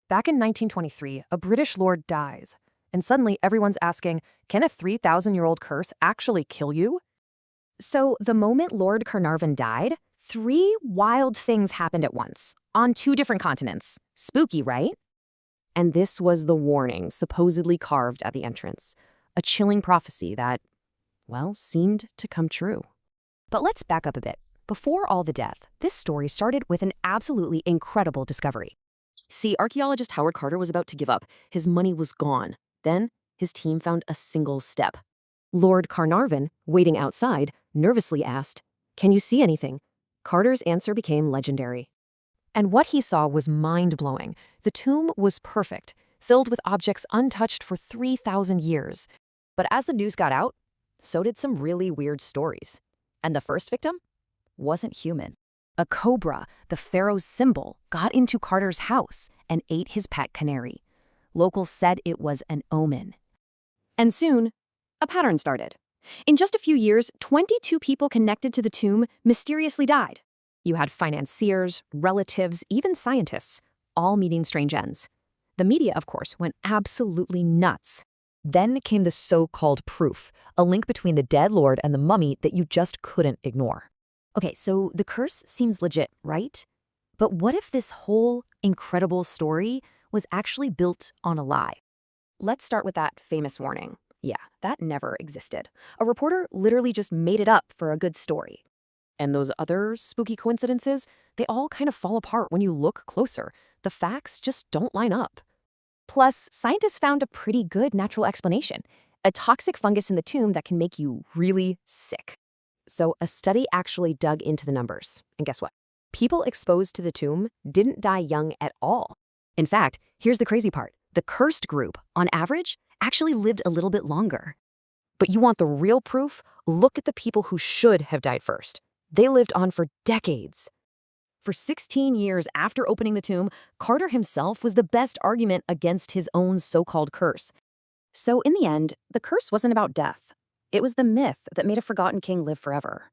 Back in 1923, a British lord dies, and suddenly everyone's asking, can a 3,000-year-old curse actually kill you? So the moment Lord Carnarvon died, three wild things happened at once, on two different continents. Spooky, right? And this was the warning supposedly carved at the entrance, a chilling prophecy that, well, seemed to come true. But let's back up a bit. Before all the death, this story started with an absolutely incredible discovery. See, archaeologist Howard Carter was about to give up. His money was gone. Then, his team found a single step. Lord Carnarvon, waiting outside, nervously asked, "Can you see anything?" Carter's answer became legendary. And what he saw was mind-blowing. The tomb was perfect, filled with objects untouched for 3,000 years. But as the news got out, so did some really weird stories. And the first victim wasn't human. A cobra, the pharaoh's symbol, got into Carter's house and ate his pet canary. Locals said it was an omen. And soon, a pattern started. In just a few years, 22 people connected to the tomb mysteriously died. You had financiers, relatives, even scientists, all meeting strange ends. The media, of course, went absolutely nuts. Then came the so-called proof, a link between the dead lord and the mummy that you just couldn't ignore. Okay, so the curse seems legit, right? But what if this whole incredible story was actually built on a lie? Let's start with that famous warning. Yeah, that never existed. A reporter literally just made it up for a good story. And those other spooky coincidences, they all kind of fall apart when you look closer. The facts just don't line up. Plus, scientists found a pretty good natural explanation, a toxic fungus in the tomb that can make you really sick. So a study actually dug into the numbers. And guess what? People exposed to the tomb didn't die young at all. In fact, here's the crazy part. The cursed group, on average, actually lived a little bit longer. But you want the real proof? Look at the people who should have died first. They lived on for decades. For 16 years after opening the tomb, Carter himself was the best argument against his own so-called curse. So in the end, the curse wasn't about death. It was the myth that made a forgotten king live forever.